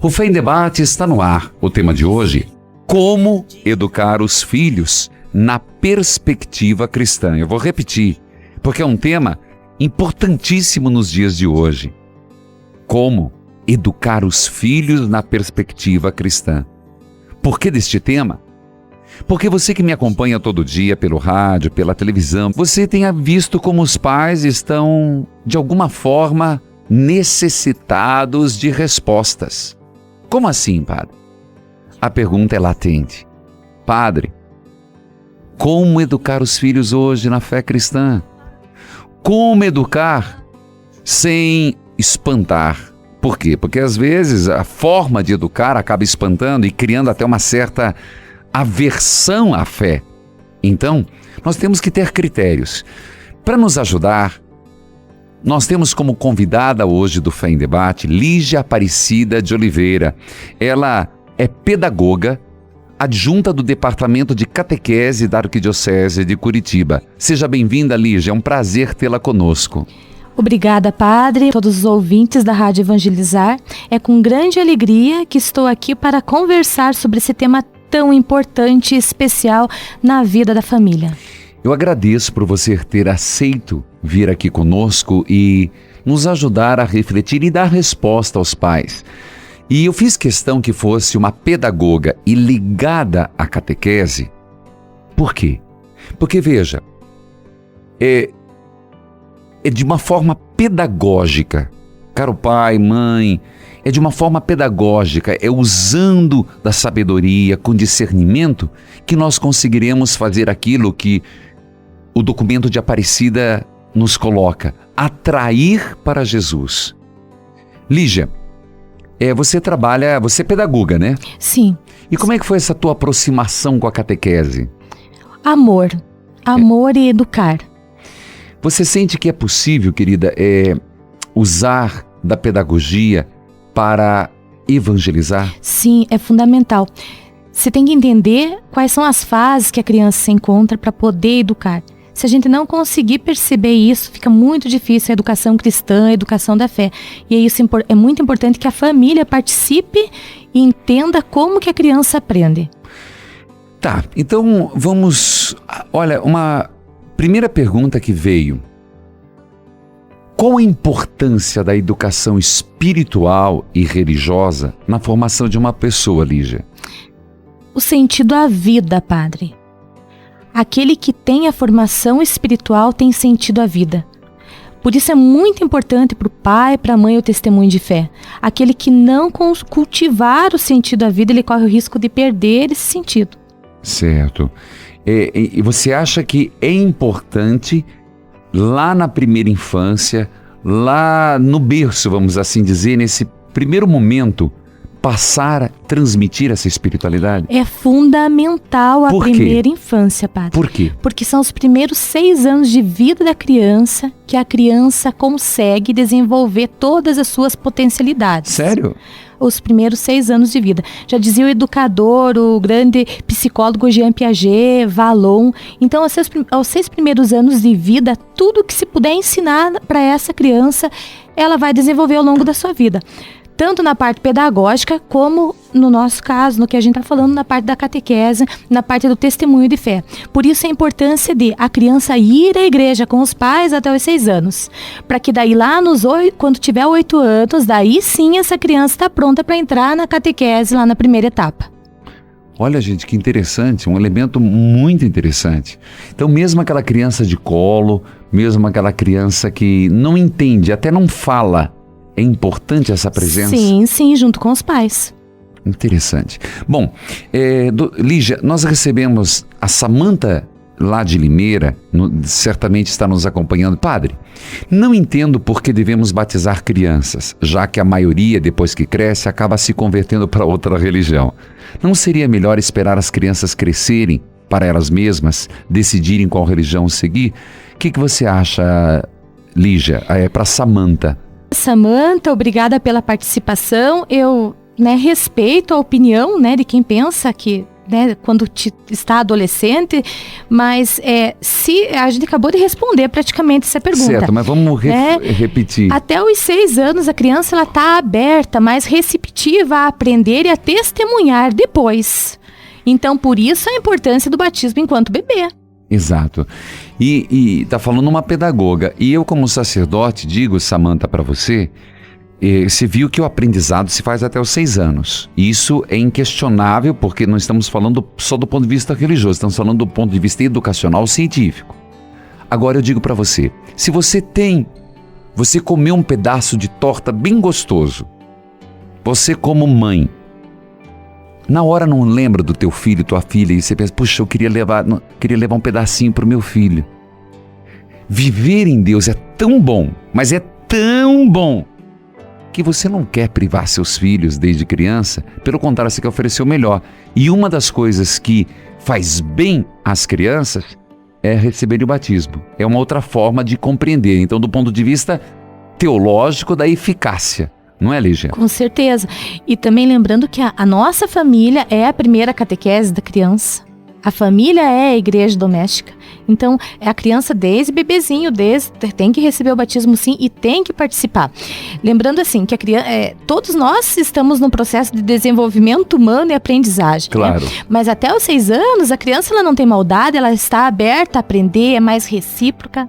O Fé em Debate está no ar. O tema de hoje: como educar os filhos na perspectiva cristã. Eu vou repetir, porque é um tema importantíssimo nos dias de hoje. Como educar os filhos na perspectiva cristã. Por que deste tema? Porque você que me acompanha todo dia pelo rádio, pela televisão, você tenha visto como os pais estão, de alguma forma, necessitados de respostas. Como assim, padre? A pergunta é latente. Padre, como educar os filhos hoje na fé cristã? Como educar sem espantar? Por quê? Porque às vezes a forma de educar acaba espantando e criando até uma certa aversão à fé. Então, nós temos que ter critérios. Para nos ajudar, nós temos como convidada hoje do Fé em Debate, Lígia Aparecida de Oliveira. Ela é pedagoga, adjunta do Departamento de Catequese da Arquidiocese de Curitiba. Seja bem-vinda, Lígia, é um prazer tê-la conosco. Obrigada, padre, todos os ouvintes da Rádio Evangelizar. É com grande alegria que estou aqui para conversar sobre esse tema tão importante e especial na vida da família. Eu agradeço por você ter aceito vir aqui conosco e nos ajudar a refletir e dar resposta aos pais. E eu fiz questão que fosse uma pedagoga e ligada à catequese. Por quê? Porque, veja, é de uma forma pedagógica. Caro pai, mãe, é de uma forma pedagógica, é usando da sabedoria, com discernimento, que nós conseguiremos fazer aquilo que o documento de Aparecida nos coloca: atrair para Jesus. Lígia, você é pedagoga, né? Sim. E como é que foi essa tua aproximação com a catequese? Amor e educar. Você sente que é possível, querida, usar da pedagogia para evangelizar? Sim, é fundamental. Você tem que entender quais são as fases que a criança se encontra para poder educar. Se a gente não conseguir perceber isso, fica muito difícil a educação cristã, a educação da fé. E é muito importante que a família participe e entenda como que a criança aprende. Tá, então vamos... Olha, uma primeira pergunta que veio. Qual a importância da educação espiritual e religiosa na formação de uma pessoa, Lígia? O sentido à vida, padre. Aquele que tem a formação espiritual tem sentido à vida. Por isso é muito importante para o pai, para a mãe, o testemunho de fé. Aquele que não cultivar o sentido à vida, ele corre o risco de perder esse sentido. Certo. E você acha que é importante, lá na primeira infância, lá no berço, vamos assim dizer, nesse primeiro momento, passar a transmitir essa espiritualidade? É fundamental a primeira infância, padre. Por quê? Porque são os primeiros 6 anos de vida da criança que a criança consegue desenvolver todas as suas potencialidades. Sério? Os primeiros 6 anos de vida. Já dizia o educador, o grande psicólogo Jean Piaget, Vallon. Então, aos 6 primeiros anos de vida, tudo que se puder ensinar para essa criança, ela vai desenvolver ao longo da sua vida. Tanto na parte pedagógica, como no nosso caso, no que a gente está falando, na parte da catequese, na parte do testemunho de fé. Por isso a importância de a criança ir à igreja com os pais até os 6 anos. Para que daí lá quando tiver 8 anos, daí sim essa criança está pronta para entrar na catequese lá na primeira etapa. Olha, gente, que interessante, um elemento muito interessante. Então, mesmo aquela criança de colo, mesmo aquela criança que não entende, até não fala, é importante essa presença? Sim, junto com os pais. Interessante. Bom, Lígia, nós recebemos a Samanta lá de Limeira, certamente está nos acompanhando. Padre, não entendo por que devemos batizar crianças, já que a maioria, depois que cresce, acaba se convertendo para outra religião. Não seria melhor esperar as crianças crescerem para elas mesmas, decidirem qual religião seguir? O que você acha, Lígia? Para Samanta. Samanta, obrigada pela participação. Eu respeito a opinião de quem pensa que né, quando está adolescente, mas se a gente acabou de responder praticamente essa pergunta. Certo, mas vamos repetir. Até os 6 anos, a criança está aberta, mais receptiva a aprender e a testemunhar depois. Então, por isso a importância do batismo enquanto bebê. Exato. E tá falando uma pedagoga. E eu, como sacerdote, digo, Samantha, para você, você viu que o aprendizado se faz até os 6 anos. Isso é inquestionável, porque não estamos falando só do ponto de vista religioso, estamos falando do ponto de vista educacional científico. Agora eu digo para você, se você comeu um pedaço de torta bem gostoso, você como mãe, na hora não lembra do teu filho, tua filha, e você pensa, puxa, eu queria levar um pedacinho pro meu filho. Viver em Deus é tão bom, mas é tão bom, que você não quer privar seus filhos desde criança, pelo contrário, você quer oferecer o melhor. E uma das coisas que faz bem às crianças é receber o batismo. É uma outra forma de compreender. Então, do ponto de vista teológico, da eficácia. Não é, Lígia? Com certeza. E também lembrando que a nossa família é a primeira catequese da criança. A família é a igreja doméstica. Então, a criança desde bebezinho, tem que receber o batismo sim e tem que participar. Lembrando assim, que todos nós estamos num processo de desenvolvimento humano e aprendizagem. Claro. Né? Mas até os 6 anos, a criança ela não tem maldade, ela está aberta a aprender, é mais recíproca.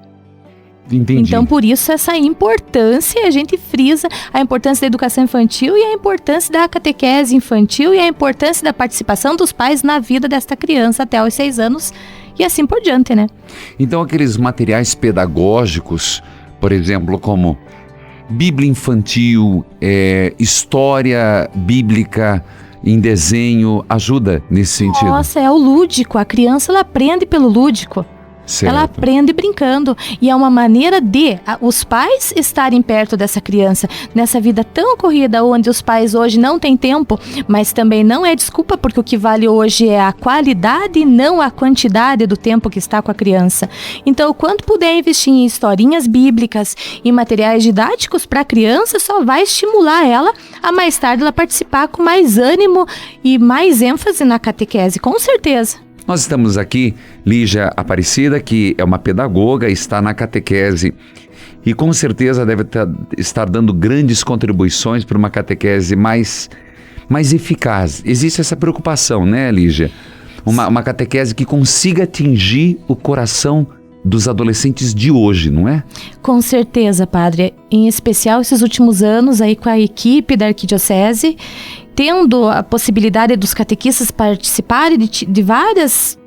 Entendi. Então, por isso, essa importância, a gente frisa a importância da educação infantil e a importância da catequese infantil e a importância da participação dos pais na vida desta criança até os 6 anos e assim por diante, né? Então, aqueles materiais pedagógicos, por exemplo, como Bíblia infantil, história bíblica em desenho, ajuda nesse sentido? Nossa, é o lúdico. A criança, ela aprende pelo lúdico. Certo. Ela aprende brincando e é uma maneira de os pais estarem perto dessa criança nessa vida tão corrida onde os pais hoje não têm tempo, mas também não é desculpa porque o que vale hoje é a qualidade e não a quantidade do tempo que está com a criança. Então, quanto puder investir em historinhas bíblicas e materiais didáticos para a criança, só vai estimular ela a mais tarde ela participar com mais ânimo e mais ênfase na catequese, com certeza. Nós estamos aqui, Lígia Aparecida, que é uma pedagoga, está na catequese e com certeza deve estar dando grandes contribuições para uma catequese mais eficaz. Existe essa preocupação, né, Lígia? Uma catequese que consiga atingir o coração dos adolescentes de hoje, não é? Com certeza, padre. Em especial esses últimos anos aí com a equipe da Arquidiocese, tendo a possibilidade dos catequistas participarem de vários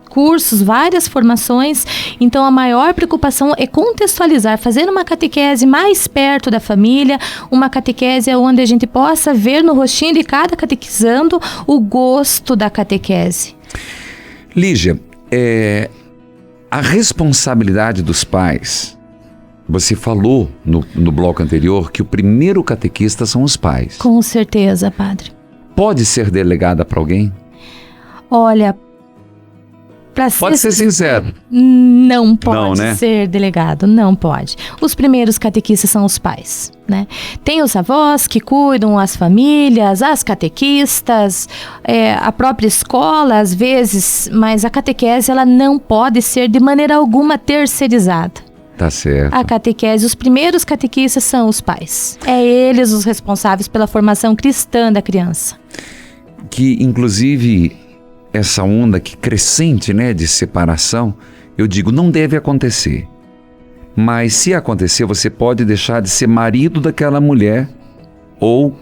cursos, várias formações. Então a maior preocupação é contextualizar, fazer uma catequese mais perto da família, uma catequese onde a gente possa ver no rostinho de cada catequizando o gosto da catequese. Lígia, a responsabilidade dos pais, você falou no bloco anterior que o primeiro catequista são os pais. Com certeza, padre. Pode ser delegada para alguém? Olha, pode ser sincero. Não pode não, né? ser delegado, não pode. Os primeiros catequistas são os pais, né? Tem os avós que cuidam, as famílias, as catequistas, a própria escola às vezes, mas a catequese ela não pode ser de maneira alguma terceirizada. Tá certo. A catequese, os primeiros catequistas são os pais. É eles os responsáveis pela formação cristã da criança. Que, inclusive, essa onda que crescente, né, de separação, eu digo, não deve acontecer. Mas se acontecer, você pode deixar de ser marido daquela mulher ou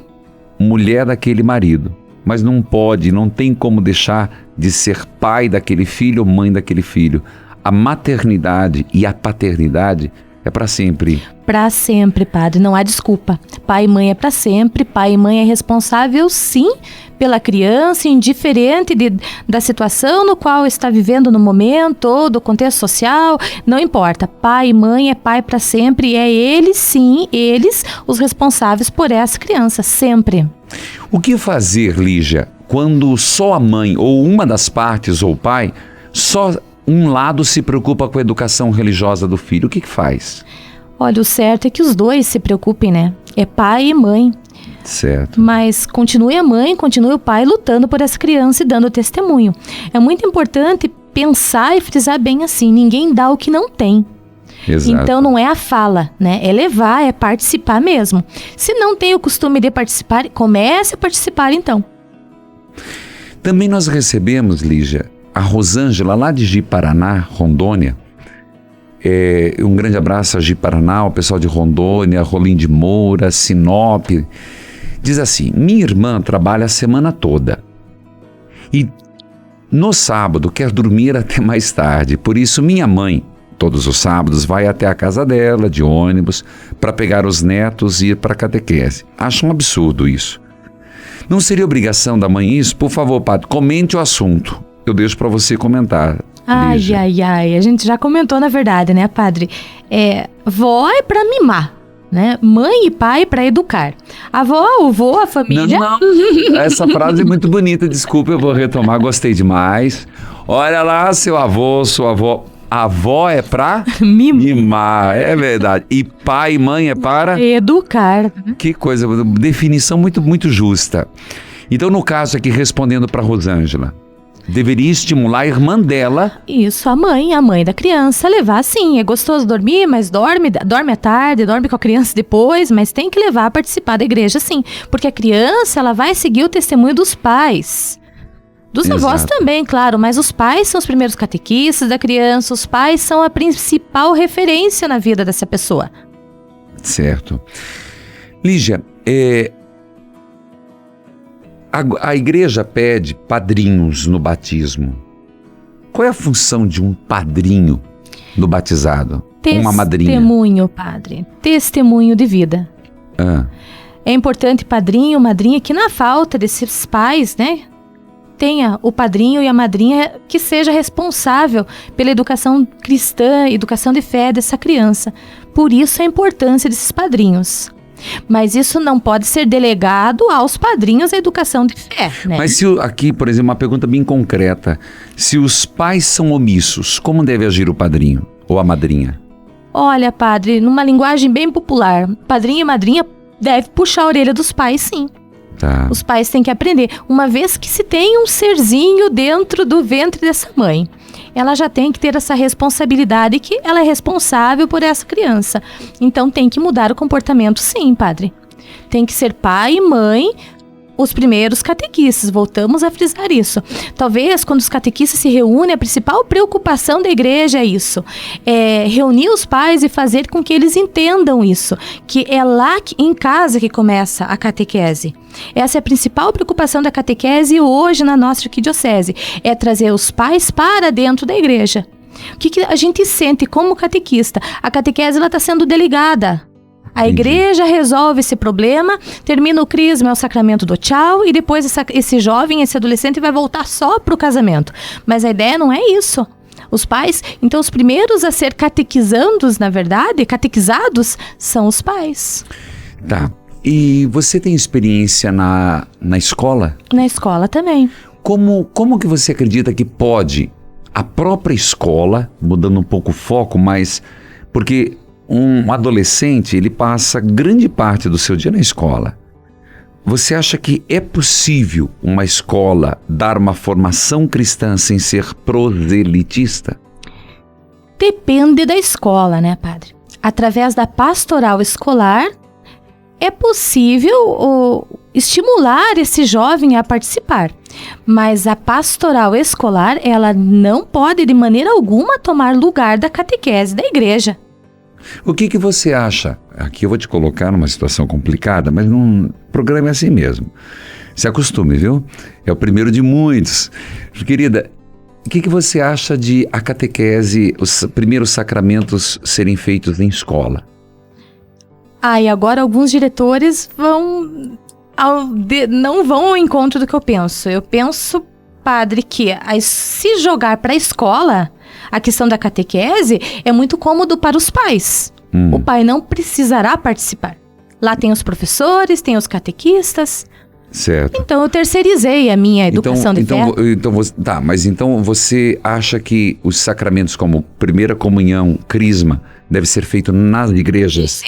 mulher daquele marido. Mas não pode, não tem como deixar de ser pai daquele filho ou mãe daquele filho. A maternidade e a paternidade é para sempre. Para sempre, padre, não há desculpa. Pai e mãe é para sempre, pai e mãe é responsável sim pela criança, indiferente da situação no qual está vivendo no momento ou do contexto social, não importa. Pai e mãe é pai para sempre e é eles sim, eles os responsáveis por essa criança, sempre. O que fazer, Lígia, quando só a mãe ou uma das partes ou o pai, só um lado se preocupa com a educação religiosa do filho? O que faz? Olha, o certo é que os dois se preocupem, né? É pai e mãe. Certo. Mas continue a mãe, continue o pai lutando por essa criança e dando testemunho. É muito importante pensar e frisar bem assim, ninguém dá o que não tem. Exato. Então não é a fala, né? É levar, é participar mesmo. Se não tem o costume de participar, comece a participar então. Também nós recebemos, Lígia, a Rosângela lá de Ji-Paraná, Rondônia. Um grande abraço a Ji-Paraná, o pessoal de Rondônia, Rolim de Moura, Sinop. Diz assim: minha irmã trabalha a semana toda e no sábado quer dormir até mais tarde. Por isso minha mãe, todos os sábados, vai até a casa dela de ônibus para pegar os netos e ir para a catequese. Acho um absurdo isso. Não seria obrigação da mãe isso? Por favor, padre, comente o assunto. Eu deixo para você comentar. Ai, Lígia. a gente já comentou na verdade, né, padre? Vó é pra mimar, né? Mãe e pai pra educar. A avó, o vô, a família... Não. Essa frase é muito bonita, desculpa, eu vou retomar, gostei demais. Olha lá, seu avô, sua avó. A avó é pra mimar, é verdade. E pai e mãe é para... educar. Que coisa, definição muito, muito justa. Então, no caso aqui, respondendo para Rosângela, deveria estimular a irmã dela. Isso, a mãe da criança, levar sim. É gostoso dormir, mas dorme à tarde, dorme com a criança depois, mas tem que levar a participar da igreja sim. Porque a criança, ela vai seguir o testemunho dos pais. Dos avós também, claro, mas os pais são os primeiros catequistas da criança, os pais são a principal referência na vida dessa pessoa. Certo. Lígia, a igreja pede padrinhos no batismo. Qual é a função de um padrinho no batizado? Uma madrinha? Testemunho, padre. Testemunho de vida. É importante padrinho, madrinha, que na falta desses pais, né, tenha o padrinho e a madrinha que seja responsável pela educação cristã, educação de fé dessa criança. Por isso a importância desses padrinhos. Mas isso não pode ser delegado aos padrinhos da educação de fé, né? Mas se aqui, por exemplo, uma pergunta bem concreta. Se os pais são omissos, como deve agir o padrinho ou a madrinha? Olha, padre, numa linguagem bem popular, padrinho e madrinha deve puxar a orelha dos pais, sim. Tá. Os pais têm que aprender. Uma vez que se tem um serzinho dentro do ventre dessa mãe, ela já tem que ter essa responsabilidade que ela é responsável por essa criança. Então tem que mudar o comportamento, sim, padre. Tem que ser pai e mãe os primeiros catequistas, voltamos a frisar isso. Talvez quando os catequistas se reúnem, a principal preocupação da igreja é isso. É reunir os pais e fazer com que eles entendam isso. Que é lá em casa que começa a catequese. Essa é a principal preocupação da catequese hoje na nossa arquidiocese. É trazer os pais para dentro da igreja. O que a gente sente como catequista? A catequese está sendo delegada. A igreja resolve esse problema, termina o crisma, é o sacramento do tchau, e depois esse jovem, esse adolescente vai voltar só para o casamento. Mas a ideia não é isso. Os pais, então os primeiros a ser catequizados, na verdade, catequizados, são os pais. Tá. E você tem experiência na escola? Na escola também. Como que você acredita que pode a própria escola, mudando um pouco o foco, mas porque um adolescente, ele passa grande parte do seu dia na escola. Você acha que é possível uma escola dar uma formação cristã sem ser proselitista? Depende da escola, né, padre? Através da pastoral escolar, é possível estimular esse jovem a participar. Mas a pastoral escolar, ela não pode de maneira alguma tomar lugar da catequese da igreja. O que você acha? Aqui eu vou te colocar numa situação complicada, mas o programa é assim mesmo. Se acostume, viu? É o primeiro de muitos. Querida, o que você acha de a catequese, os primeiros sacramentos serem feitos em escola? E agora alguns diretores não vão ao encontro do que eu penso. Eu penso, padre, que se jogar para a escola, a questão da catequese é muito cômodo para os pais. O pai não precisará participar. Lá tem os professores, tem os catequistas. Certo. Então eu terceirizei a minha educação de fé. Mas então você acha que os sacramentos como primeira comunhão, crisma, deve ser feito nas igrejas?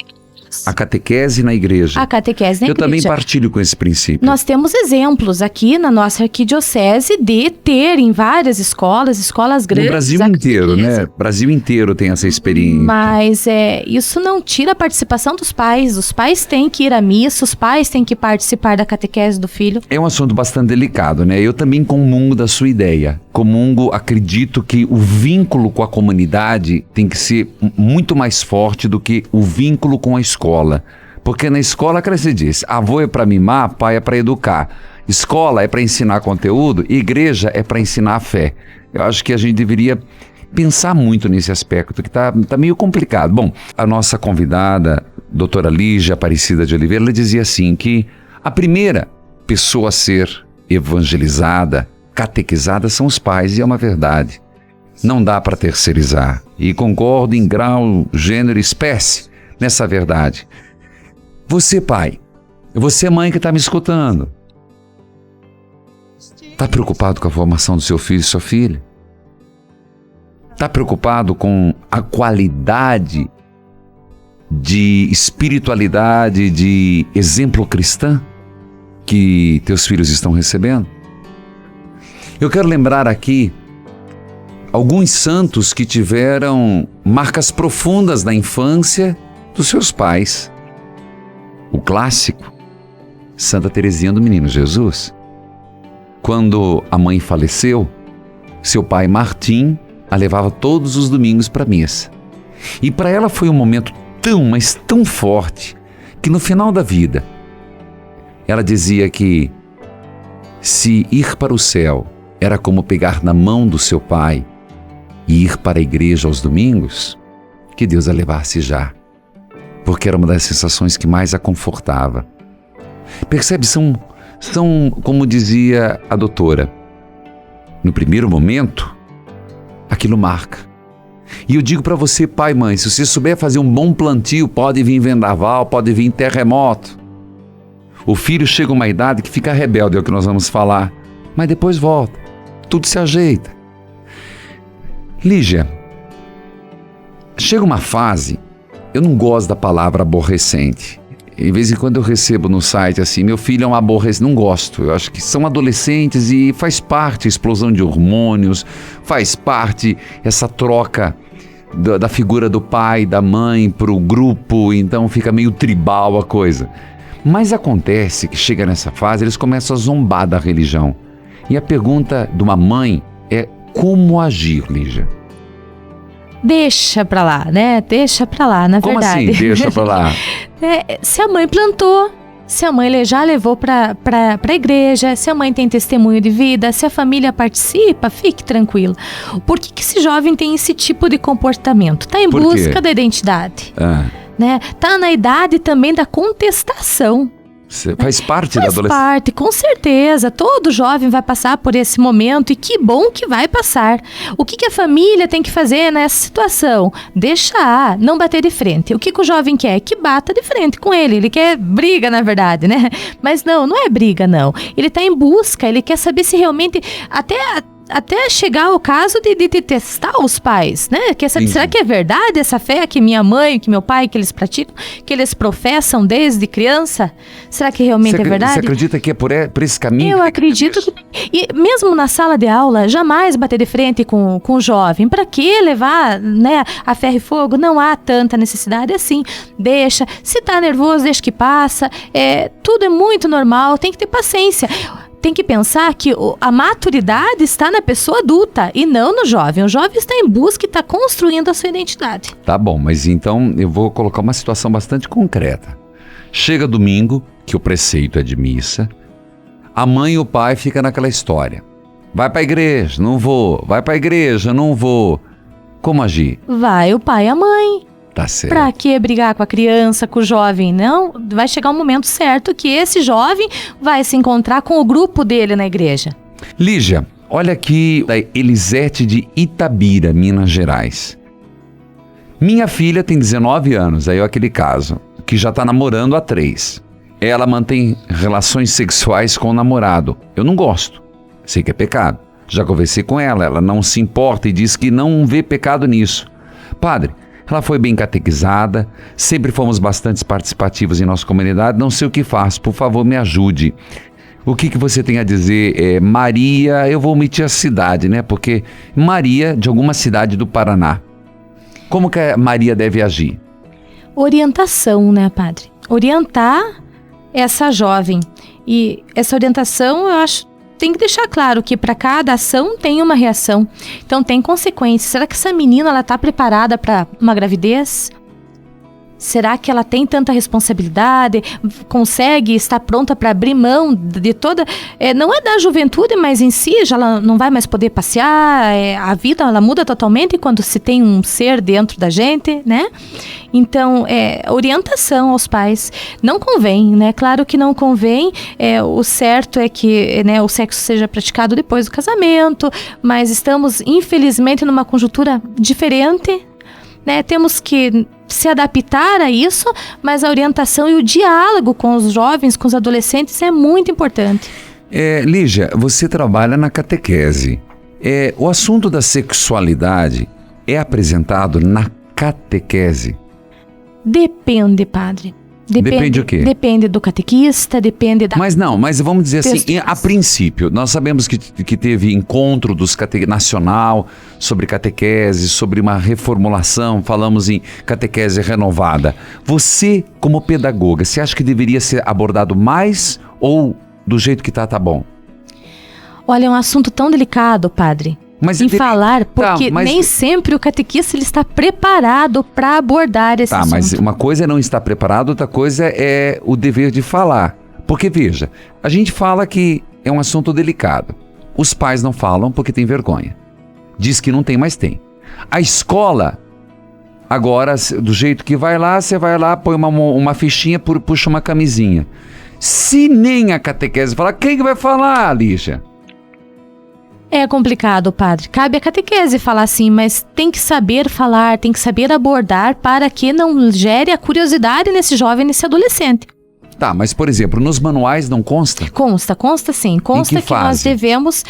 A catequese na igreja. A catequese na igreja. Eu também partilho com esse princípio. Nós temos exemplos aqui na nossa arquidiocese de ter em várias escolas grandes. No Brasil inteiro, né? O Brasil inteiro tem essa experiência. Mas isso não tira a participação dos pais. Os pais têm que ir à missa, os pais têm que participar da catequese do filho. É um assunto bastante delicado, né? Eu também comungo da sua ideia. Acredito que o vínculo com a comunidade tem que ser muito mais forte do que o vínculo com a escola. Porque na escola, como você diz, avô é para mimar, pai é para educar. Escola é para ensinar conteúdo, igreja é para ensinar a fé. Eu acho que a gente deveria pensar muito nesse aspecto, que tá meio complicado. Bom, a nossa convidada, doutora Lígia Aparecida de Oliveira, ela dizia assim que a primeira pessoa a ser evangelizada, catequizada são os pais, e é uma verdade. Não dá para terceirizar. E concordo em grau, gênero e espécie nessa verdade. Você, pai, você, mãe que está me escutando, está preocupado com a formação do seu filho e sua filha? Está preocupado com a qualidade de espiritualidade, de exemplo cristã que teus filhos estão recebendo? Eu quero lembrar aqui alguns santos que tiveram marcas profundas na infância dos seus pais. O clássico, Santa Teresinha do Menino Jesus. Quando a mãe faleceu, seu pai Martim a levava todos os domingos para a missa. E para ela foi um momento mas tão forte, que no final da vida, ela dizia que se ir para o céu era como pegar na mão do seu pai e ir para a igreja aos domingos, que Deus a levasse já, porque era uma das sensações que mais a confortava. Percebe? São, como dizia a doutora, no primeiro momento, aquilo marca. E eu digo para você, pai e mãe, se você souber fazer um bom plantio, pode vir vendaval, pode vir terremoto. O filho chega a uma idade que fica rebelde, é o que nós vamos falar, mas depois volta, tudo se ajeita. Lígia, chega uma fase, eu não gosto da palavra aborrecente. De vez em quando eu recebo no site assim, meu filho é um aborrecente, não gosto. Eu acho que são adolescentes e faz parte a explosão de hormônios, faz parte essa troca da figura do pai, da mãe para o grupo, então fica meio tribal a coisa. Mas acontece que chega nessa fase, eles começam a zombar da religião. E a pergunta de uma mãe é como agir, Lígia? Deixa pra lá, né? Deixa pra lá, na Como verdade. Como assim, deixa pra lá? Se a mãe plantou, se a mãe já levou pra igreja, se a mãe tem testemunho de vida, se a família participa, fique tranquilo. Por que esse jovem tem esse tipo de comportamento? Tá em busca da identidade. Né? Tá na idade também da contestação. Faz parte da adolescência. Faz parte, com certeza. Todo jovem vai passar por esse momento e que bom que vai passar. O que a família tem que fazer nessa situação? Deixar, não bater de frente. O que o jovem quer? Que bata de frente com ele. Ele quer briga, na verdade, né? Mas não é briga, não. Ele tá em busca, ele quer saber se realmente... Até chegar ao caso de testar os pais, né? Quer saber, será que é verdade essa fé que minha mãe, que meu pai, que eles praticam, que eles professam desde criança? Será que realmente é verdade? Você acredita que é por esse caminho? Eu acredito que... E mesmo na sala de aula, jamais bater de frente com o jovem. Para que levar, né, a ferro e fogo? Não há tanta necessidade assim. Deixa. Se tá nervoso, deixa que passa. Tudo é muito normal, tem que ter paciência. Tem que pensar que a maturidade está na pessoa adulta e não no jovem. O jovem está em busca e está construindo a sua identidade. Tá bom, mas então eu vou colocar uma situação bastante concreta. Chega domingo, que o preceito é de missa, a mãe e o pai ficam naquela história. Vai para a igreja, não vou. Vai para a igreja, não vou. Como agir? Vai o pai e a mãe. Tá certo. Pra que brigar com a criança, com o jovem? Não, vai chegar um momento certo que esse jovem vai se encontrar com o grupo dele na igreja. Lígia, olha aqui a Elisete de Itabira, Minas Gerais. Minha filha tem 19 anos, aí é aquele caso, que já tá namorando há 3. Ela mantém relações sexuais com o namorado. Eu não gosto, sei que é pecado. Já conversei com ela, ela não se importa e diz que não vê pecado nisso. Padre, ela foi bem catequizada, sempre fomos bastante participativos em nossa comunidade, não sei o que faço, por favor me ajude. O que você tem a dizer? Maria, eu vou omitir a cidade, né? Porque Maria, de alguma cidade do Paraná. Como que a Maria deve agir? Orientação, né, padre? Orientar essa jovem. E essa orientação, eu acho, tem que deixar claro que para cada ação tem uma reação. Então tem consequências. Será que essa menina ela está preparada para uma gravidez? Será que ela tem tanta responsabilidade? Consegue estar pronta para abrir mão de toda... não é da juventude, mas em si já ela não vai mais poder passear. A vida ela muda totalmente quando se tem um ser dentro da gente, né? Então, orientação aos pais. Não convém, né? Claro que não convém. O certo é que, né, o sexo seja praticado depois do casamento, mas estamos, infelizmente, numa conjuntura diferente, né? Temos que se adaptar a isso, mas a orientação e o diálogo com os jovens, com os adolescentes é muito importante. Lígia, você trabalha na catequese. O assunto da sexualidade é apresentado na catequese? Depende, padre. Depende o quê? Depende do catequista, depende da... Mas vamos dizer assim, a princípio, nós sabemos que teve encontro nacional sobre catequese, sobre uma reformulação, falamos em catequese renovada. Você, como pedagoga, você acha que deveria ser abordado mais ou do jeito que tá bom? Olha, é um assunto tão delicado, padre. Falar, porque nem sempre o catequista ele está preparado para abordar esse assunto. Mas uma coisa é não estar preparado, outra coisa é o dever de falar. Porque, veja, a gente fala que é um assunto delicado. Os pais não falam porque tem vergonha. Diz que não tem, mas tem. A escola, agora, do jeito que vai lá, você vai lá, põe uma fichinha, puxa uma camisinha. Se nem a catequese falar, quem que vai falar, Lígia? É complicado, padre. Cabe a catequese falar assim, mas tem que saber falar, tem que saber abordar para que não gere a curiosidade nesse jovem, nesse adolescente. Tá, mas por exemplo, nos manuais não consta? Consta sim. Consta que nós devemos,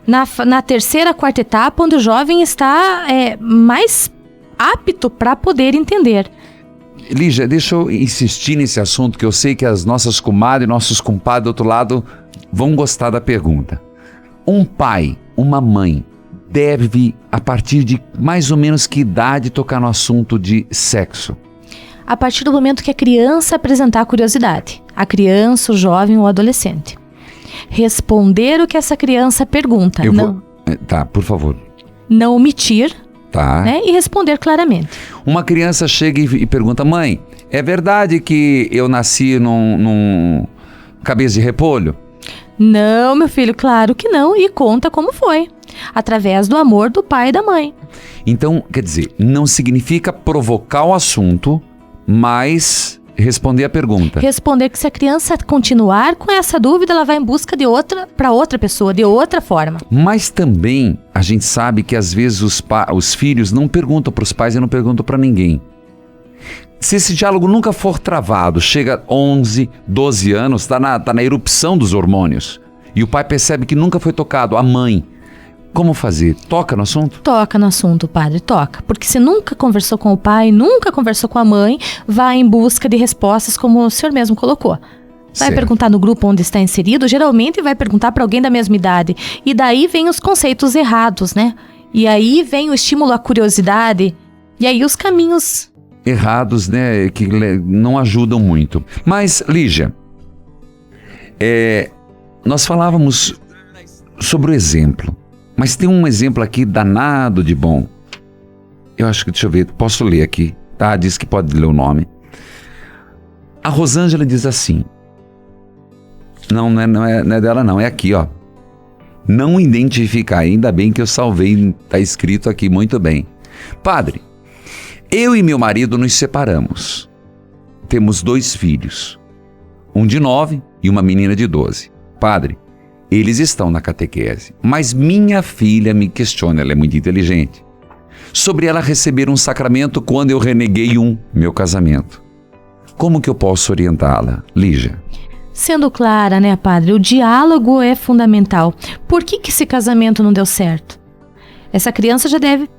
na terceira, quarta etapa, onde o jovem está mais apto para poder entender. Lígia, deixa eu insistir nesse assunto, que eu sei que as nossas comadres e nossos compadres do outro lado vão gostar da pergunta. Um pai, uma mãe, deve, a partir de mais ou menos que idade, tocar no assunto de sexo? A partir do momento que a criança apresentar curiosidade. A criança, o jovem ou o adolescente. Responder o que essa criança pergunta. Tá, por favor. Não omitir. Tá. Né, e responder claramente. Uma criança chega e pergunta: mãe, é verdade que eu nasci num cabeça de repolho? Não, meu filho, claro que não, e conta como foi, através do amor do pai e da mãe. Então, quer dizer, não significa provocar o assunto, mas responder a pergunta. Responder que se a criança continuar com essa dúvida, ela vai em busca de para outra pessoa, de outra forma. Mas também a gente sabe que às vezes os filhos não perguntam para os pais e não perguntam para ninguém. Se esse diálogo nunca for travado, chega 11, 12 anos, está na erupção dos hormônios, e o pai percebe que nunca foi tocado, a mãe, como fazer? Toca no assunto? Toca no assunto, padre, toca. Porque se nunca conversou com o pai, nunca conversou com a mãe, vai em busca de respostas, como o senhor mesmo colocou. Vai perguntar no grupo onde está inserido, geralmente vai perguntar para alguém da mesma idade. E daí vem os conceitos errados, né? E aí vem o estímulo à curiosidade, e aí os caminhos errados, né, que não ajudam muito. Mas, Lígia, nós falávamos sobre o exemplo, mas tem um exemplo aqui danado de bom. Eu acho que, deixa eu ver, posso ler aqui, tá? Diz que pode ler o nome. A Rosângela diz assim, não é dela não, é aqui, ó. Não identificar, ainda bem que eu salvei, tá escrito aqui muito bem. Padre, eu e meu marido nos separamos. Temos 2 filhos. Um de 9 e uma menina de 12. Padre, eles estão na catequese, mas minha filha me questiona, ela é muito inteligente, sobre ela receber um sacramento quando eu reneguei meu casamento. Como que eu posso orientá-la, Lígia? Sendo clara, né, padre? O diálogo é fundamental. Por que esse casamento não deu certo? Essa criança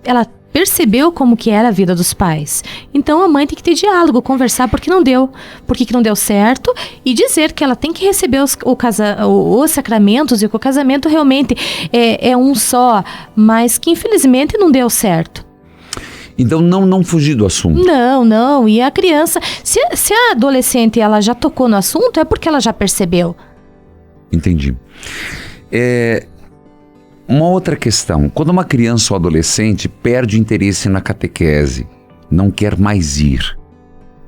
ela percebeu como que era a vida dos pais. Então a mãe tem que ter diálogo, conversar por que não deu certo e dizer que ela tem que receber os sacramentos e que o casamento realmente é um só, mas que infelizmente não deu certo. Então não fugir do assunto. Não. E a criança, se a adolescente ela já tocou no assunto, é porque ela já percebeu. Entendi. Uma outra questão. Quando uma criança ou adolescente perde o interesse na catequese, não quer mais ir,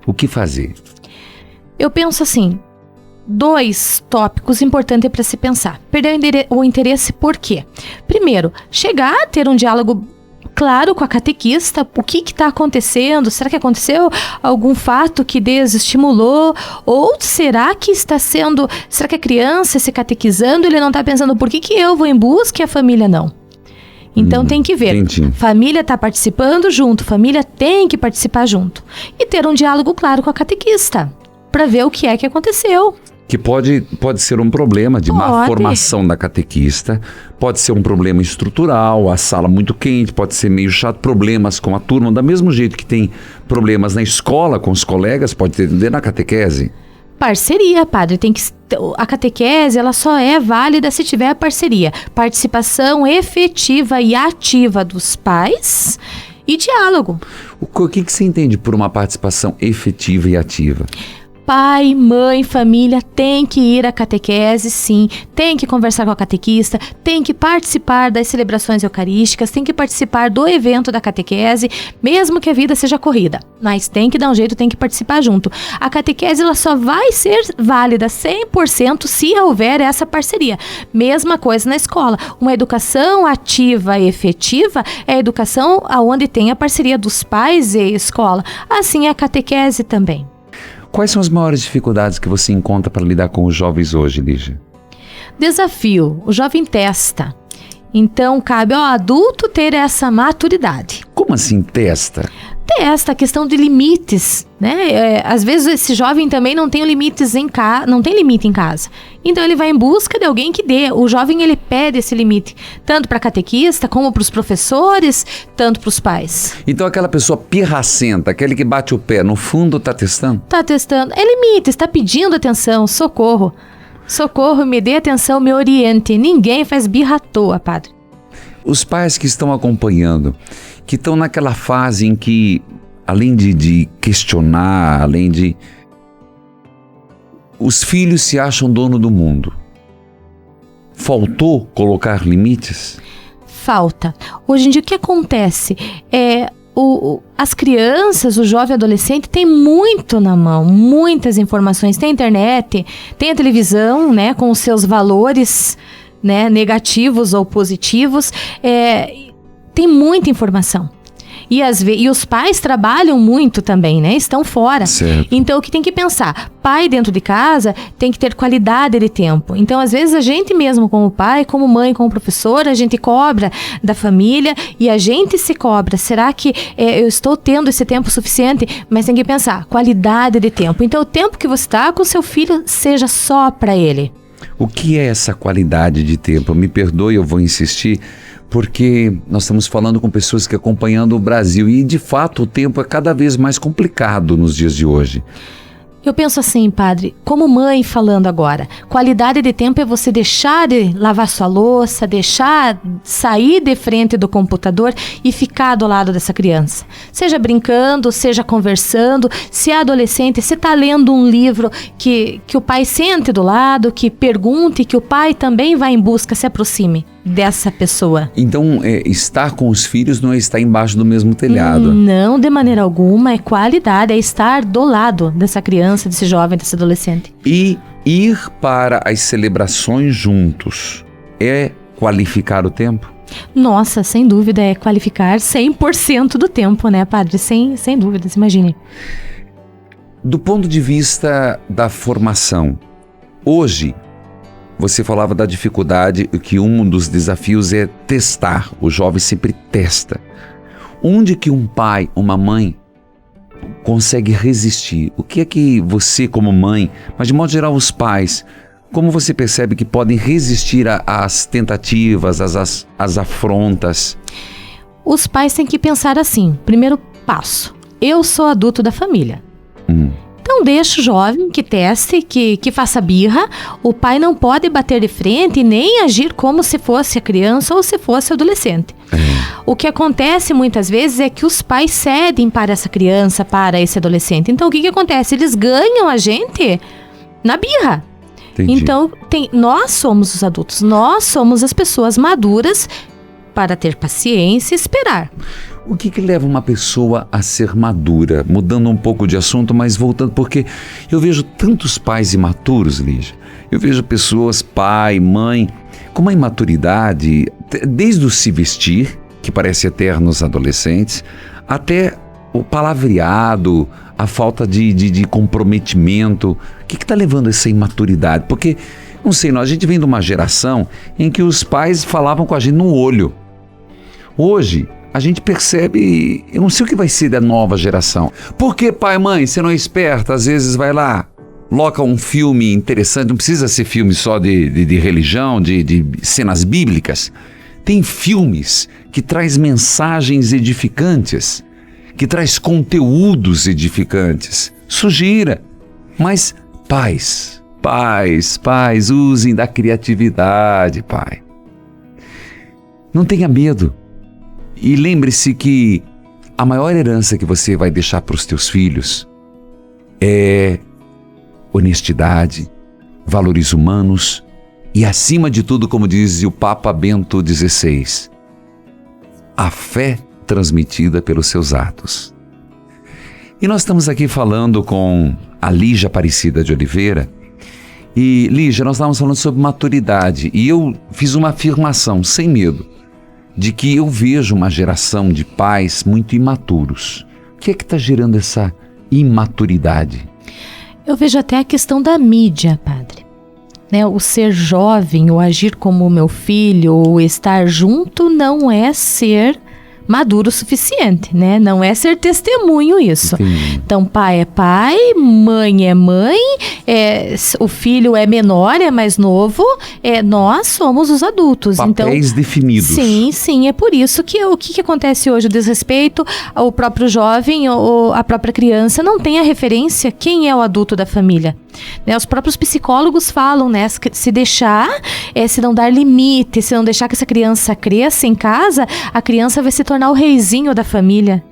o que fazer? Eu penso assim, 2 tópicos importantes para se pensar. Perder o interesse por quê? Primeiro, chegar a ter um diálogo claro com a catequista, o que está acontecendo, será que aconteceu algum fato que desestimulou, ou será que a criança se catequizando, ele não está pensando por que eu vou em busca e a família não? Então tem que ver, entendi. Família está participando junto, família tem que participar junto, e ter um diálogo claro com a catequista, para ver o que é que aconteceu. Que pode ser um problema de má formação da catequista, pode ser um problema estrutural, a sala muito quente, pode ser meio chato, problemas com a turma, do mesmo jeito que tem problemas na escola com os colegas, pode ter na catequese. Parceria, padre, a catequese ela só é válida se tiver parceria, participação efetiva e ativa dos pais e diálogo. O que você entende por uma participação efetiva e ativa? Pai, mãe, família tem que ir à catequese, sim, tem que conversar com a catequista, tem que participar das celebrações eucarísticas, tem que participar do evento da catequese, mesmo que a vida seja corrida, mas tem que dar um jeito, tem que participar junto. A catequese ela só vai ser válida 100% se houver essa parceria. Mesma coisa na escola, uma educação ativa e efetiva é a educação onde tem a parceria dos pais e escola, assim é a catequese também. Quais são as maiores dificuldades que você encontra para lidar com os jovens hoje, Lígia? Desafio. O jovem testa. Então, cabe ao adulto ter essa maturidade. Como assim testa? Testa a questão de limites, né? Às vezes esse jovem também não tem limites não tem limite em casa. Então ele vai em busca de alguém que dê. O jovem ele pede esse limite, tanto para a catequista, como para os professores, tanto para os pais. Então aquela pessoa pirracenta, aquele que bate o pé, no fundo está testando? Está testando. É limite, está pedindo atenção, socorro. Socorro, me dê atenção, me oriente. Ninguém faz birra à toa, padre. Os pais que estão acompanhando, que estão naquela fase em que, além de questionar, os filhos se acham dono do mundo. Faltou colocar limites? Falta. Hoje em dia o que acontece? As crianças, o jovem adolescente tem muito na mão, muitas informações. Tem a internet, tem a televisão, né, com os seus valores, né, negativos ou positivos. Tem muita informação. E os pais trabalham muito também, né? Estão fora. Certo. Então, o que tem que pensar? Pai dentro de casa tem que ter qualidade de tempo. Então, às vezes, a gente mesmo como pai, como mãe, como professor, a gente cobra da família e a gente se cobra. Será que eu estou tendo esse tempo suficiente? Mas tem que pensar, qualidade de tempo. Então, o tempo que você está com o seu filho, seja só para ele. O que é essa qualidade de tempo? Me perdoe, eu vou insistir, porque nós estamos falando com pessoas que acompanhando o Brasil e, de fato, o tempo é cada vez mais complicado nos dias de hoje. Eu penso assim, padre, como mãe falando agora, qualidade de tempo é você deixar de lavar sua louça, deixar sair de frente do computador e ficar do lado dessa criança. Seja brincando, seja conversando, se é adolescente, se está lendo um livro que o pai sente do lado, que pergunte, que o pai também vá em busca, se aproxime dessa pessoa. Então, estar com os filhos não é estar embaixo do mesmo telhado. Não, de maneira alguma, é qualidade, é estar do lado dessa criança, desse jovem, desse adolescente. E ir para as celebrações juntos é qualificar o tempo? Nossa, sem dúvida, é qualificar 100% do tempo, né, padre? Sem dúvidas, imagine. Do ponto de vista da formação, hoje, você falava da dificuldade, que um dos desafios é testar. O jovem sempre testa. Onde que um pai, uma mãe, consegue resistir? O que é que você, como mãe, mas de modo geral os pais, como você percebe que podem resistir às tentativas, às afrontas? Os pais têm que pensar assim, primeiro passo, eu sou adulto da família. Então deixa o jovem que teste, que faça birra. O pai não pode bater de frente e nem agir como se fosse a criança ou se fosse o adolescente. O que acontece muitas vezes é que os pais cedem para essa criança, para esse adolescente. Então o que acontece? Eles ganham a gente na birra. Entendi. Então nós somos os adultos, nós somos as pessoas maduras para ter paciência e esperar. O que leva uma pessoa a ser madura? Mudando um pouco de assunto, mas voltando, porque eu vejo tantos pais imaturos, Lígia. Eu vejo pessoas, pai, mãe, com uma imaturidade, desde o se vestir, que parece eterno nos adolescentes, até o palavreado, a falta de comprometimento. O que está levando a essa imaturidade? Porque, não sei, a gente vem de uma geração em que os pais falavam com a gente no olho. Hoje, a gente percebe, eu não sei o que vai ser da nova geração. Por que, pai, mãe, você não é esperto? Às vezes vai lá, loca um filme interessante, não precisa ser filme só de religião, de cenas bíblicas. Tem filmes que traz mensagens edificantes, que traz conteúdos edificantes. Sugira. Mas pais, usem da criatividade, pai. Não tenha medo. E lembre-se que a maior herança que você vai deixar para os teus filhos é honestidade, valores humanos e, acima de tudo, como diz o Papa Bento XVI, a fé transmitida pelos seus atos. E nós estamos aqui falando com a Lígia Aparecida de Oliveira. E, Lígia, nós estávamos falando sobre maturidade e eu fiz uma afirmação, sem medo, de que eu vejo uma geração de pais muito imaturos. O que é que está gerando essa imaturidade? Eu vejo até a questão da mídia, padre. O ser jovem, o agir como o meu filho, ou estar junto, não é ser maduro o suficiente, né? Não é ser testemunho isso. Entendi. Então, pai é pai, mãe é mãe, o filho é menor, é mais novo, nós somos os adultos. Papéis definidos. Sim, é por isso que o que acontece hoje, o desrespeito ao próprio jovem ou a própria criança não tem a referência quem é o adulto da família. Os próprios psicólogos falam, se deixar, se não dar limite, se não deixar que essa criança cresça em casa, a criança vai se tornar o reizinho da família.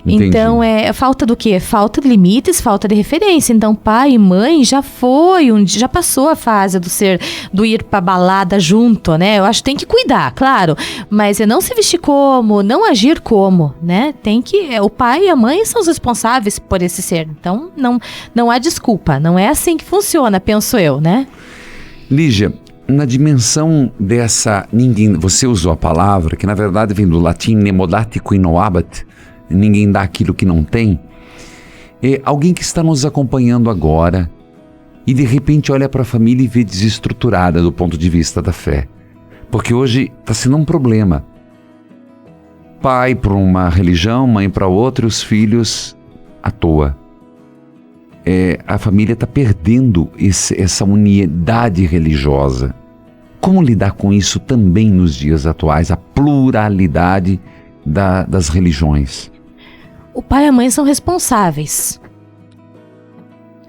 Entendi. Então, falta do quê? Falta de limites, falta de referência. Então, pai e mãe já passou a fase do ir pra balada junto, né? Eu acho que tem que cuidar, claro, mas não se vestir como, não agir como, né? O pai e a mãe são os responsáveis por esse ser. Então, não há desculpa, não é assim que funciona, penso eu, né? Lígia, na dimensão dessa, você usou a palavra, que na verdade vem do latim nemo date qui non habet, ninguém dá aquilo que não tem. Alguém que está nos acompanhando agora e de repente olha para a família e vê desestruturada do ponto de vista da fé. Porque hoje está sendo um problema. Pai para uma religião, mãe para outra e os filhos à toa. A família está perdendo essa unidade religiosa. Como lidar com isso também nos dias atuais, a pluralidade das religiões? O pai e a mãe são responsáveis.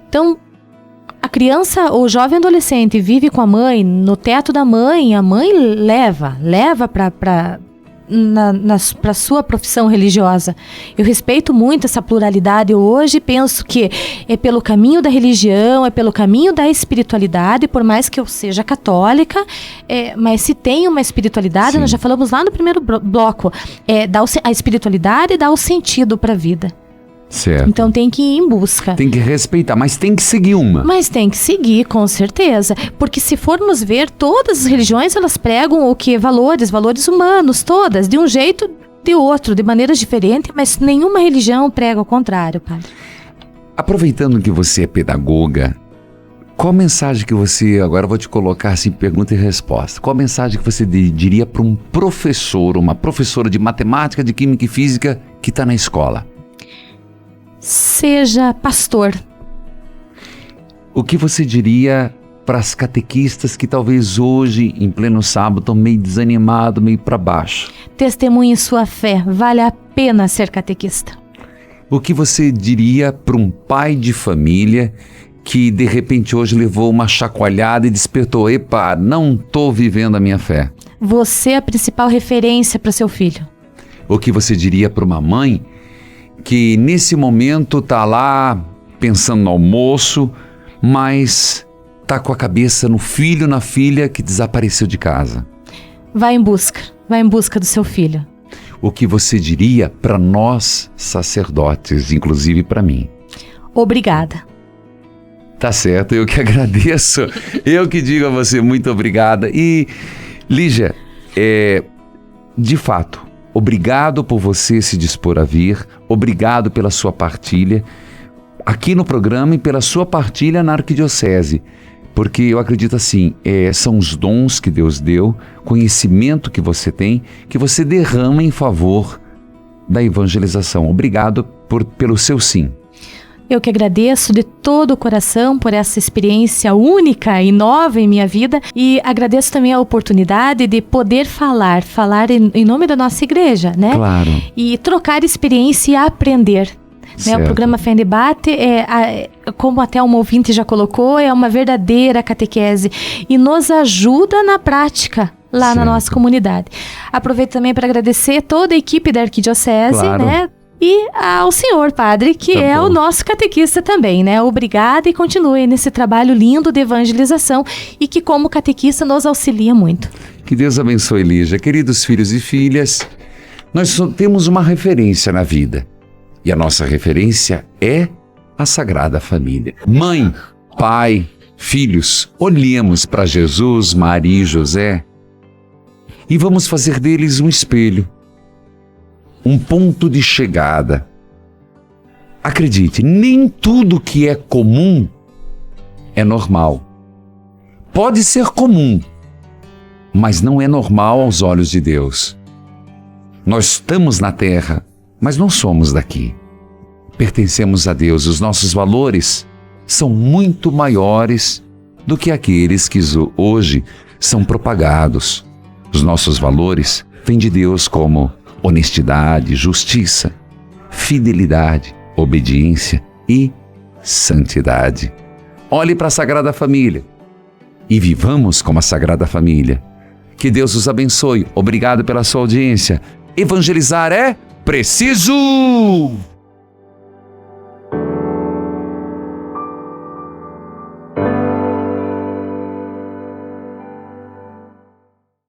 Então, a criança ou jovem adolescente vive com a mãe, no teto da mãe, a mãe leva para sua profissão religiosa. Eu respeito muito essa pluralidade. Eu hoje penso que é pelo caminho da religião, é pelo caminho da espiritualidade, por mais que eu seja católica, mas se tem uma espiritualidade, sim, nós já falamos lá no primeiro bloco, a espiritualidade dá o sentido para a vida. Certo. Então tem que ir em busca. Tem que respeitar, mas tem que seguir uma. Mas tem que seguir, com certeza. Porque se formos ver, todas as religiões, elas pregam o quê? Valores humanos, todas, de um jeito, de outro, de maneiras diferentes, mas nenhuma religião prega o contrário, padre. Aproveitando que você é pedagoga, qual mensagem que você, agora eu vou te colocar assim, pergunta e resposta, qual mensagem que você diria para um professor, uma professora de matemática, de química e física que está na escola? Seja pastor. O que você diria para as catequistas que talvez hoje, em pleno sábado, estão meio desanimado, meio para baixo? Testemunhe sua fé, vale a pena ser catequista. O que você diria para um pai de família que de repente hoje levou uma chacoalhada e despertou: epa, não estou vivendo a minha fé? Você é a principal referência para seu filho. O que você diria para uma mãe que nesse momento está lá pensando no almoço, mas está com a cabeça no filho, na filha que desapareceu de casa? Vai em busca do seu filho. O que você diria para nós sacerdotes, inclusive para mim? Obrigada. Tá certo, eu que agradeço. Eu que digo a você muito obrigada. E, Lígia, de fato, obrigado por você se dispor a vir. Obrigado pela sua partilha aqui no programa e pela sua partilha na Arquidiocese. Porque eu acredito assim, são os dons que Deus deu, conhecimento que você tem, que você derrama em favor da evangelização. Obrigado pelo seu sim. Eu que agradeço de todo o coração por essa experiência única e nova em minha vida, e agradeço também a oportunidade de poder falar em nome da nossa igreja, né? Claro. E trocar experiência e aprender. Né? O programa Fé em Debate, como até uma ouvinte já colocou, é uma verdadeira catequese e nos ajuda na prática lá na nossa comunidade. Aproveito também para agradecer toda a equipe da Arquidiocese, claro, né? E ao senhor padre, que é o nosso catequista também, né? Obrigada e continue nesse trabalho lindo de evangelização e que como catequista nos auxilia muito. Que Deus abençoe, Lígia. Queridos filhos e filhas, nós temos uma referência na vida. E a nossa referência é a Sagrada Família. Mãe, pai, filhos, olhemos para Jesus, Maria e José e vamos fazer deles um espelho, um ponto de chegada. Acredite, nem tudo que é comum é normal. Pode ser comum, mas não é normal aos olhos de Deus. Nós estamos na terra, mas não somos daqui. Pertencemos a Deus. Os nossos valores são muito maiores do que aqueles que hoje são propagados. Os nossos valores vêm de Deus como honestidade, justiça, fidelidade, obediência e santidade. Olhe para a Sagrada Família e vivamos como a Sagrada Família. Que Deus os abençoe. Obrigado pela sua audiência. Evangelizar é preciso!